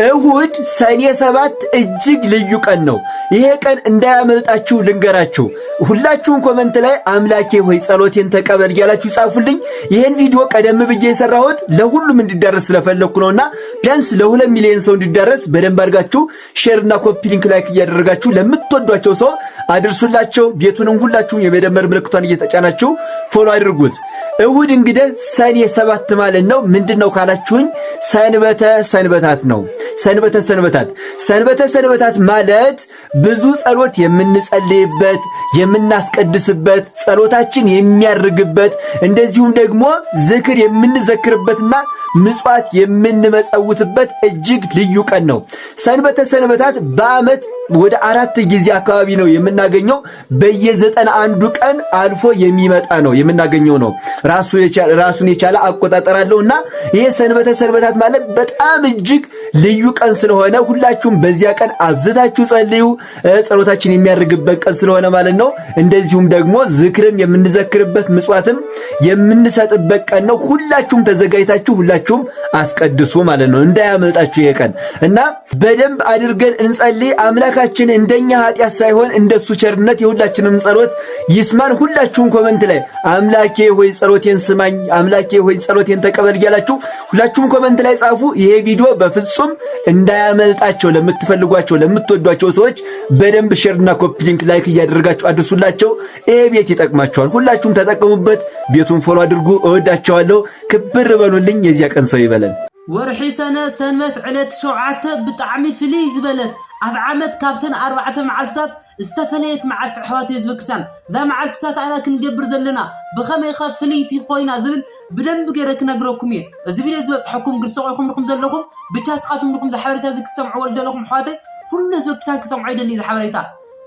እሁድ ሰኔ 7 እጅግ ልዩ ቀን ነው። ይሄ ቀን እንዳያመልጣችሁ ልንገራችሁ። ሁላችሁም ኮሜንት ላይ አምላኬ ሆይ ጸሎቴን ተቀበል እያላችሁ ጻፉልኝ። ይሄን ቪዲዮ ቀደም ብዬ የሰራሁት ለሁሉም እንዲዳረስ ስለፈለኩ ነውና ቢያንስ ለ2 ሚሊዮን ሰው እንዲዳረስ በደንብ አድርጋችሁ ሼርና ኮፒ ሊንክ ላይክ እያደረጋችሁ ለምትወዷቸው ሰው አድርሱላቸው። ቤቱንም ሁላችሁም የመደመር ምልክቷን እየተጫናችሁ ፎሎ አድርጉት። እሁድ እንግዲህ ሰኔ 7 ማለት ነው። ምንድነው ካላችሁኝ ሰንበተ ሰንበታት ነው። ሰንበተ ሰንበታት ማለት ብዙ ጸሎት የምንጸልይበት የምናስቀድስበት ጸሎታችን የሚያርግበት እንደዚሁም ደግሞ ዝክር የምንዘክርበትና ምጽዋት የምንመጸውትበት እጅግ ልዩ ቀን ነው። ሰንበተ ሰንበታት በዓመት ወደ 4 ጊዜ አካባቢ ነው የምናገኘው። በየ91 ቀን አልፎ የሚመጣ ነው የምናገኘው ነው። ራሱን የቻለ አቆጣጠር አለውና ይሄ ሰንበተ ሰንበታት ማለት በጣም እጅግ ልዩ ቀን ስለሆነ ሁላችሁም በዚያ ቀን አብዝታችሁ ጸልዩ። ጸሎታችን የሚያርግበት ቀን ስለሆነ ማለት ነው። እንደዚሁም ደግሞ ዝክርም የምንዘክርበት ምጽዋትም የምንሰጥበት ቀን ነው። ሁላችሁም ተዘጋጅታችሁ ሁላችሁም አስቀድሱ ማለት ነው። እንዳያመልጣችሁ ይሄ ቀን እና በደንብ አድርገን እንጸልይ። አምላካችን እንደኛ ኃጢአት ሳይሆን እንደሱ ቸርነት የሁላችንም ጸሎት ይስማን። ሁላችሁም ኮሜንት ላይ አምላኬ ሆይ ጸሎቴን ስማኝ፣ አምላኬ ሆይ ጸሎቴን ተቀበል እያላችሁ ሁላችሁም ኮሜንት ላይ ጻፉ። ይሄ ቪዲዮ በፍጹም እንዳያመልጣቸው ለምትፈልጓቸው ለምትወዷቸው ሰዎች በደንብ ሼርና ኮፒ ሊንክ ላይክ እያደረጋችሁ አድርሱላቸው። ይሄ ቤት ይጠቅማቸዋል። ሁላችሁም ተጠቀሙበት። ቤቱን ፎሎ አድርጉ። እወዳቸዋለሁ። ክብር በሉልኝ። የዚያ ቀን ሰው ይበለን። ወርሒ ሰነ ሰንበት ዕለት 7 ብጣዕሚ ፍልይ ዝበለት ኣብ ዓመት ካብተን 4 መዓልትታት ዝተፈለየት መዓልቲ ኣሕዋት ዝብክሳን ዛ መዓልትታት ኣና ክንገብር ዘለና ብኸመይ ኸ ፍልይቲ ኮይና ዝብል ብደንብ ገይረ ክነግረኩም እየ። እዚ ቪድዮ ዝበፅሐኩም ግልፂ ኮይንኩም ድኹም ዘለኹም ብቻ ስኻትኩም ድኹም ዝሓበሬታ እዚ ክትሰምዕዎ ዘለኹም ኣሕዋተይ ኩሉ ዝብክሳን ክሰምዑ ይደሊ ዝሓበሬታ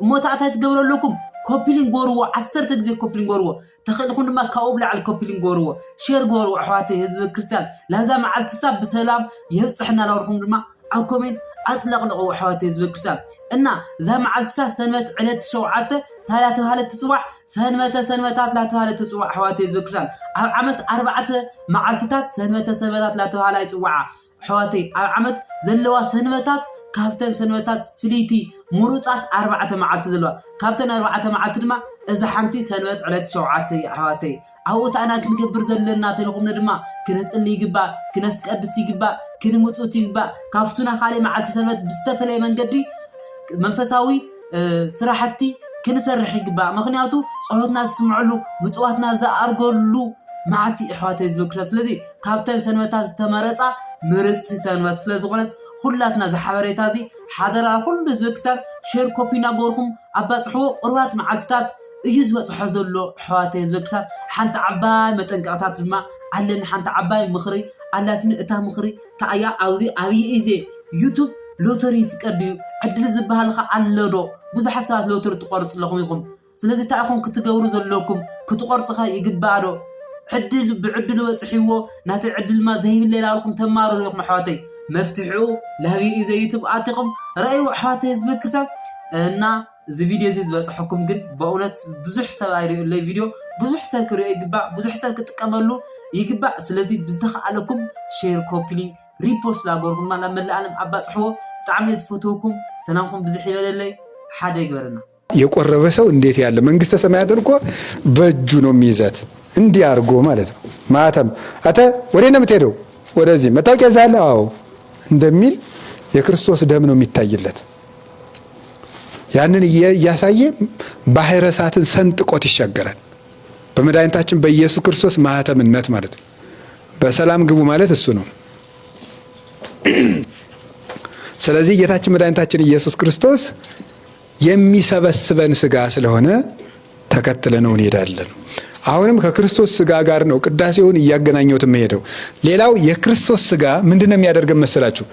እሞ ታእታይ ትገብረለኩም ኮፒ ሊንክ ጎርዎ 10 ጊዜ ኮፒ ሊንክ ጎርዎ ተኽእልኩም ድማ ካብኡ ብላዕሊ ኮፒ ሊንክ ጎርዎ ሼር ጎርዎ ኣሕዋተይ ህዝቢ ክርስቲያን ላዛ መዓልትሳ ብሰላም የብፅሕና ላወርኩም ድማ ኣብ ኮሜንት ኣጥለቕለቑ ኣሕዋተይ ህዝቢ ክርስቲያን እና ዛ መዓልትሳ ሰንበት ዕለት 7 ታላተባሃለ ትፅዋዕ ሰንበተ ሰንበታት ላተባሃለ ትፅዋዕ ኣሕዋተይ ህዝቢ ክርስቲያን ኣብ ዓመት 4 መዓልትታት ሰንበተ ሰንበታት ላተባሃለ ይፅዋዓ ኣሕዋተይ ኣብ ዓመት ዘለዋ ሰንበታት ካብተን ሰንበታት ፍሊቲ ሙሩፃት 4 መዓልቲ ዘለዋ ካብተን 4 መዓልቲ ድማ እዛ ሓንቲ ሰንበት ዕለት 7 ኣሕዋተይ ኣብኡ ታና ክንገብር ዘለና ተልኹምና ድማ ክነጽልይ ይግባእ ክነስቀድስ ይግባእ ክንምጽውት ይግባእ ካብቱና ካልእ መዓልቲ ሰንበት ብዝተፈለየ መንገዲ መንፈሳዊ ስራሕቲ ክንሰርሕ ይግባእ። ምክንያቱ ጸሎትና ዝስምዐሉ ምጽዋትና ዝኣርገሉ መዓልቲ ኣሕዋተይ ዝብክራ ስለዚ ካብተን ሰንበታት ዝተመረጻ ምርጽቲ ሰንበት ስለዝኾነት ሁላትና ዝሓበሬታ እዚ ሓደራ ኩሉ ዝብክሳን ሼር ኮፒና ጎርኩም ኣባጽሕዎ ቁርባት መዓልትታት እዩ ዝበፅሖ ዘሎ ኣሕዋተይ ዝብክሳን ሓንቲ ዓባይ መጠንቀቕታት ድማ ኣለን። ሓንቲ ዓባይ ምኽሪ ኣላትን እታ ምኽሪ ታእያ ኣብዚ ኣብይ እዜ ዩቱብ ሎተሪ ፍቀድ እዩ ዕድል ዝበሃልካ ኣለዶ ብዙሓት ሰባት ሎተሪ ትቆርፁ ኣለኹም ኢኹም ስለዚ ታኢኹም ክትገብሩ ዘለኩም ክትቆርፅኻ ይግባእ ዶ ዕድል ብዕድል ወፅሒዎ ናቲ ዕድል ማ ዘይብሌላ ኢልኩም ተማሩ ኢኹም ኣሕዋተይ መፍትሑ ለህቢ እዜ ዩቱብ ኣቲኹም ረአዩ ኣሕዋተይ ዝብክሳን እና እዚ ቪድዮ እዚ ዝበፅሐኩም ግን በእውነት ብዙሕ ሰብ ኣይሪኡለይ ቪድዮ ብዙሕ ሰብ ክሪኦ ይግባእ ብዙሕ ሰብ ክጥቀመሉ ይግባእ። ስለዚ ብዝተኸኣለኩም ሼር ኮፒ ሊንክ ሪፖስት ላጎርኩም ማለት መላኣለም ኣባፅሕዎ ብጣዕሚ ዝፈትወኩም ሰላምኩም ብዙሕ ይበለለይ ሓደ ይግበረና። የቆረበ ሰው እንዴት ያለ መንግስተ ሰማይ አድርጎ በእጁ ነው የሚይዛት እንዲህ አድርጎ ማለት ነው። ማተም አተ ወዴት ነው የምትሄደው? ወደዚህ መታወቂያ ይዛለህ? አዎ እንደሚል የክርስቶስ ደም ነው የሚታይለት። ያንን እያሳየ ባህረ እሳትን ሰንጥቆት ይሻገራል። በመድኃኒታችን በኢየሱስ ክርስቶስ ማህተምነት ማለት ነው። በሰላም ግቡ ማለት እሱ ነው። ስለዚህ ጌታችን መድኃኒታችን ኢየሱስ ክርስቶስ የሚሰበስበን ስጋ ስለሆነ ተከትለነው እንሄዳለን። አሁንም ከክርስቶስ ስጋ ጋር ነው ቅዳሴውን እያገናኘሁት የምሄደው። ሌላው የክርስቶስ ስጋ ምንድነው የሚያደርገን መሰላችሁ?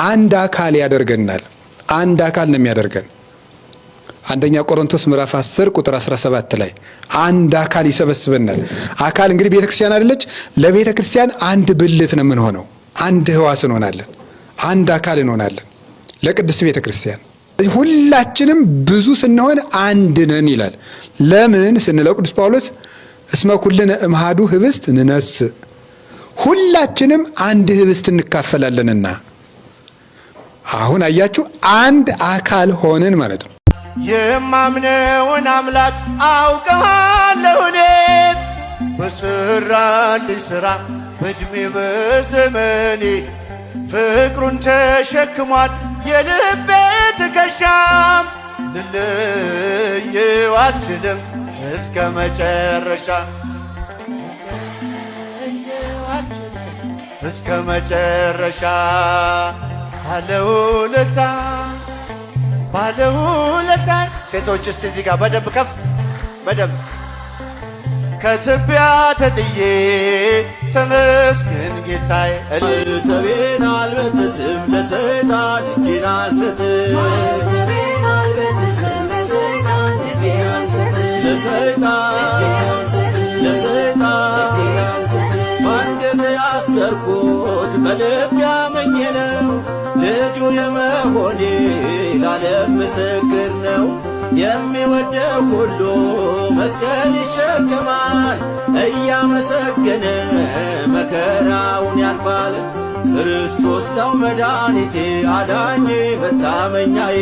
አንድ አካል ያደርገናል። አንድ አካል ነው የሚያደርገን። አንደኛ ቆሮንቶስ ምዕራፍ 10 ቁጥር 17 ላይ አንድ አካል ይሰበስበናል። አካል እንግዲህ ቤተክርስቲያን አይደለች? ለቤተክርስቲያን አንድ ብልት ነው የምንሆነው። አንድ ህዋስ እንሆናለን። አንድ አካል እንሆናለን ለቅድስት ቤተክርስቲያን። ሁላችንም ብዙ ስንሆን አንድ ነን ይላል። ለምን ስንለው ቅዱስ ጳውሎስ እስመ ኩልነ እምሃዱ ህብስት ንነስ፣ ሁላችንም አንድ ህብስት እንካፈላለንና አሁን አያችሁ አንድ አካል ሆንን ማለት ነው። የማምነውን አምላክ አውቀዋለሁ እኔ በሰራልኝ ሥራ በዕድሜ በዘመኔ ፍቅሩን ተሸክሟል የልቤ ትከሻም ልለየው አልችልም እስከ መጨረሻ እስከ መጨረሻ ባለውለታ ሴቶች እስቲ እዚህ ጋር በደንብ ከፍ በደንብ ከትቢያ ተጥዬ ተመስገን ጌታዬ ተቤን አልበጥስም ለሰይጣን እጄን አልሰጥም ለሰይጣን ባንገት ያሰርኩት በልብ ያመኘ ነው ልጁ የመሆኔ ለዓለም ምስክር ነው። የሚወደው ሁሉ መስቀል ይሸከማል እያመሰገነ መከራውን ያልፋል። ክርስቶስ ነው መድኃኒቴ አዳኜ መታመኛዬ